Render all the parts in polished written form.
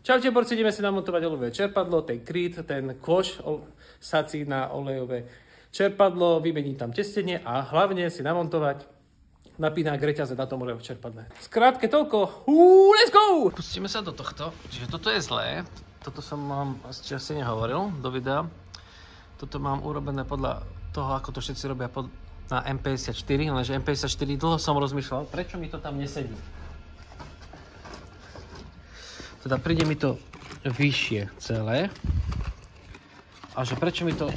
Čaute borci, ideme si namontovať olejové čerpadlo, ten kryt, ten kôš sací na olejové čerpadlo, vymeniť tam testenie a hlavne si namontovať napínák reťaze na tom olejové čerpadle. Skrátke toľko, let's go! Pustíme sa do tohto, čiže toto je zlé, toto som vám asi nehovoril do videa. Toto mám urobené podľa toho, ako to všetci robia na M54, lenže M54 dlho som rozmýšľal, prečo mi to tam nesedí. Teda príde mi to vyššie celé. A že prečo mi to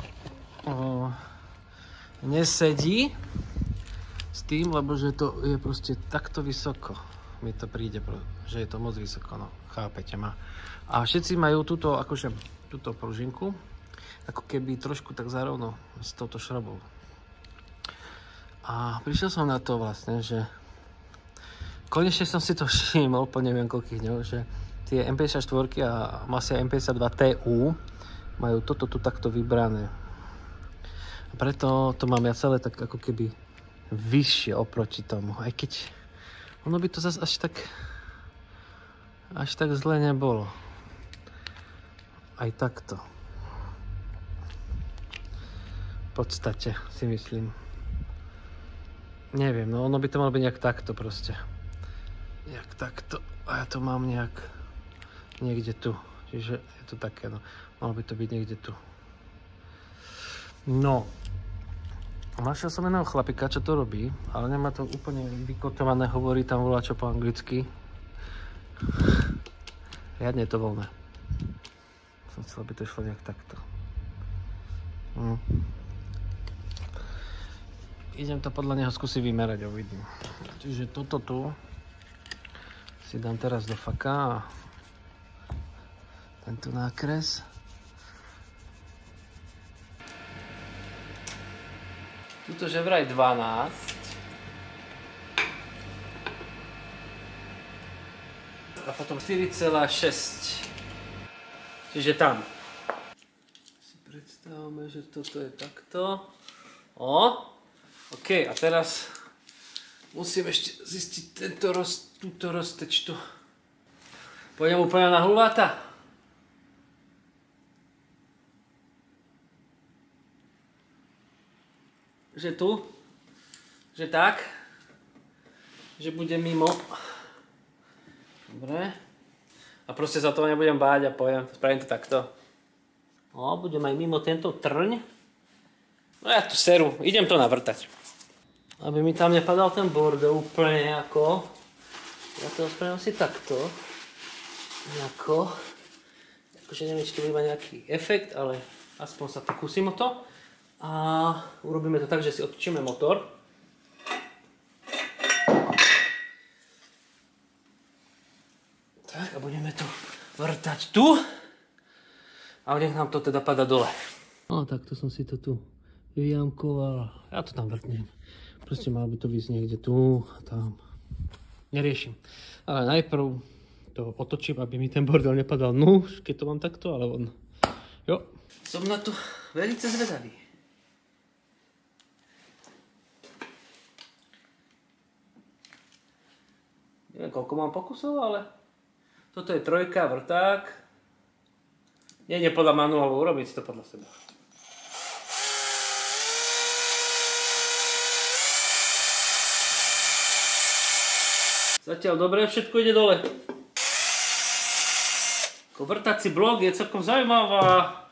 nesedí s tým, lebo že to je proste takto vysoko. Mi to príde, že je to moc vysoko, no chápete ma. A všetci majú túto, akože túto pružinku, ako keby trošku tak zarovno s touto šrobou. A prišiel som na to vlastne, že konečne som si to všimol po neviem koľkých dňoch, že tie M54 a asi M52 TU majú toto tu takto vybrané. A preto to mám ja celé tak ako keby vyššie oproti tomu. Aj keď ono by to zase až tak zle nebolo. Aj takto. V podstate si myslím. Neviem, no ono by to malo byť nejak takto proste. Nejak takto. A ja to mám nejak niekde tu. Čiže je to také, no. Malo by to byť niekde tu. No. Našiel som jedného chlapika, čo to robí, ale nemá to úplne vykotované, hovorí tam voľačo po anglicky. Riadne je to voľné. Som chcel, aby to išlo nejak takto. Idem to podľa neho skúsiť vymerať a uvidím. Čiže toto tu si dám teraz do faka a tento nákres. Tuto že vraj 12. A potom 4,6. Čiže tam. Si predstavme, že toto je takto. OK, a teraz musím ešte zistiť túto roztečtu. Pôjdem úplne na hulváta. Že tu, že tak, že bude mimo. Dobre. A proste sa toho nebudem báť a spravím to takto. Budem aj mimo tento trň. No ja tu seru, idem to navrtať. Aby mi tam nepadal ten bordel úplne ako. Ja to spravím si takto. Akože neviem, či to bude mať nejaký efekt, ale aspoň sa pokúsim o to. A urobíme to tak, že si odtočíme motor. Tak a budeme to vrtať tu. A nech nám to teda pada dole. No takto som si to tu vyjamkoval. Ja to tam vrtnem. Proste malo by to ísť niekde tu a tam. Neriešim. Ale najprv to otočím, aby mi ten bordel nepadal nůž, keď to mám takto, ale on. Jo. Som na to velice zvedavý. Neviem, koľko mám pokusov, ale toto je 3, vrták. Nie podľa manuálu, urobiť si to podľa seba. Zatiaľ dobre, všetko ide dole. Vrtací blok je celkom zaujímavá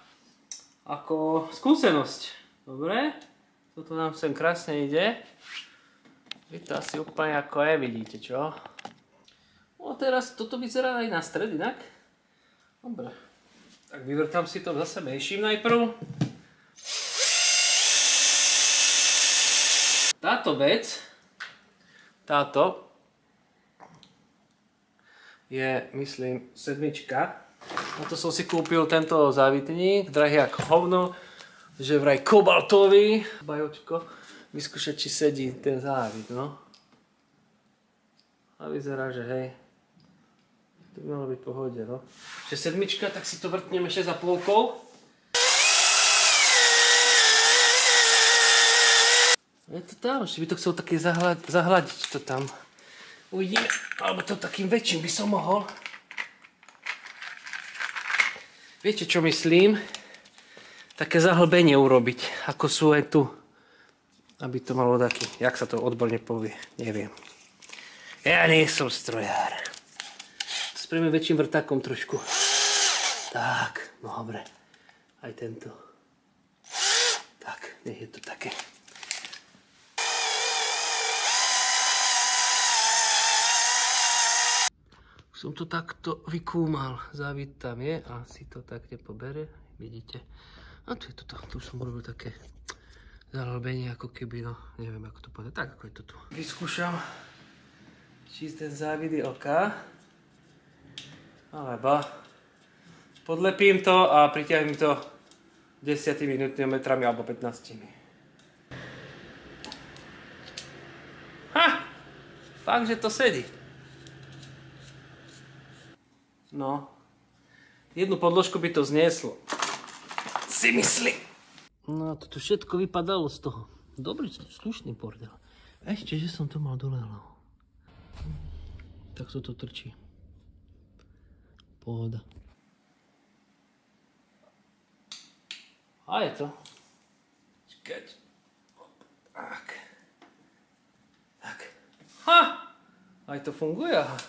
ako skúsenosť. Dobre, toto nám sem krásne ide. Vy to asi úplne ako je, vidíte, čo? No teraz toto vyzerá aj na stred inak. Dobre. Tak vyvrtám si to zase menším najprv. Táto vec, je, myslím, 7. Na to som si kúpil tento závitník, drahý ako hovno, že vraj kobaltový. Bajočko, vyskúšať, či sedí ten závit, no. A vyzerá, že hej. To by malo byť v pohode, no. Že 7, tak si to vrtneme 6,5. Je to tam, ešte by to chcel také zahladiť to tam. Uvidíme, alebo to takým väčším by som mohol. Viete, čo myslím? Také zahlbenie urobiť, ako sú aj tu. Aby to malo taký, jak sa to odborne povie, neviem. Ja nie som strojár. Spravíme väčším vrtákom trošku. Tak, no dobre. Aj tento. Tak, nech je to také. Som to takto vykúmal. Závid tam je a si to tak nepobere. Vidíte? A tu je toto. Tu som urobil také zahlbenie, ako keby, no, neviem, ako to povedať. Tak, ako je to tu. Vyskúšam, či ten závid je OK. Alebo podlepím to a pritiahnem to 10 Nm alebo 15. Ha! Fakt, že to sedí. No. Jednu podložku by to znieslo. Si myslí. No a toto všetko vypadalo z toho. Dobrý, slušný bordel. Ešte, že som to mal dole hlavou. Tak to trčí. Pohoda. A je to. Čakať. Tak. Tak. Ha! Aj to funguje, aha.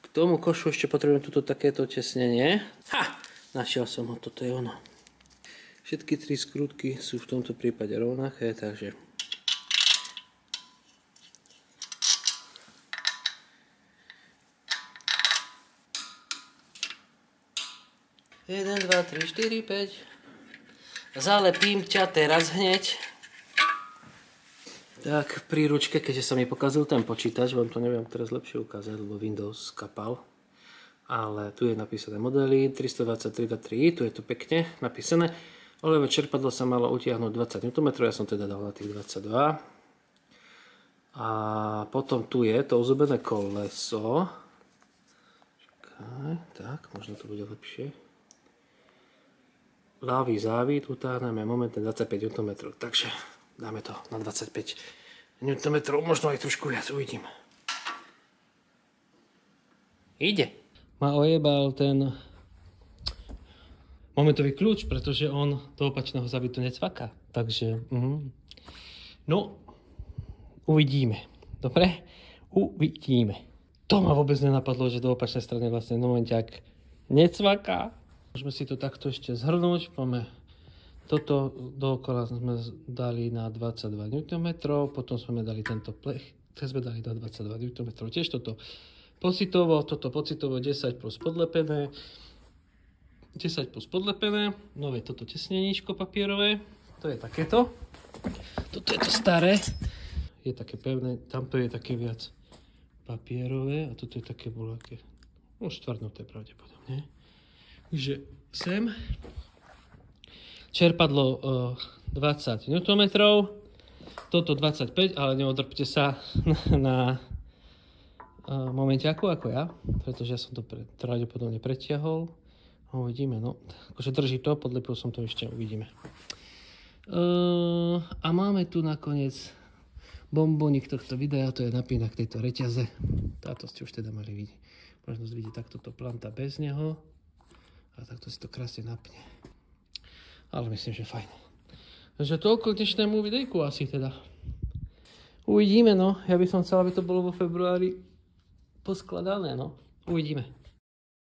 K tomu košu ešte potrebujem toto takéto tesnenie. Ha! Našiel som ho, toto je ono. Všetky 3 skrutky sú v tomto prípade rovnaké, takže 1, 2, 3, 4, 5. Zalepím ťa teraz hneď. Tak, pri ručke, keďže sa mi pokazil ten počítač, vám to neviem teraz lepšie ukázať, lebo Windows skapal. Ale tu je napísané modely 323.3, tu je to pekne napísané. Olejové čerpadlo sa malo utiahnuť 20 Nm, ja som teda dal na tých 22. A potom tu je to ozubené koleso. Čakaj, tak, možno to bude lepšie. Ľavý závid utáhneme momentne 25 Nm, takže dáme to na 25 Nm, možno aj trošku viac, uvidím. Ide. Ma ojebal ten momentový kľúč, pretože on do opačného závidu necvaká. Takže, no, uvidíme. Dobre? Uvidíme. To ma vôbec nenapadlo, že do opačnej strany vlastne momenťák necvaká. Môžeme si to takto ešte zhrnúť. Máme toto dookola sme dali na 22 Nm, potom sme dali tento plech, teraz sme dali na 22 Nm. Tiež toto pocitovo, 10 plus podlepené. 10 plus podlepené. Nové toto tesneníčko papierové. To je takéto. Toto je to staré. Je také pevné, tamto je také viac papierové a toto je také boľaké. No štvrdnuté pravdepodobne. Takže sem. Čerpadlo 20 Nm. Toto 25, ale neodrpte sa na momentiaku ako ja, pretože ja som to pravdepodobne pretiahol. Uvidíme, no. Akože drží to, podlepil som to ešte, uvidíme. A máme tu nakoniec bombonik tohto videa, to je napínak tejto reťaze. Táto ste už teda mali vidieť. Možno vidieť takto to planta bez neho. A takto si to krásne napne. Ale myslím, že fajn. Takže toľko k dnešnému videjku asi teda. Uvidíme, no. Ja by som chcel, aby to bolo vo februári poskladané, no. Uvidíme.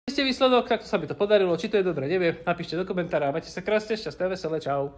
Keď ste výsledok, tak sa by to podarilo. Či to je dobré, neviem. Napíšte do komentára. Majte sa krásne, šťastné, veselé. Čau.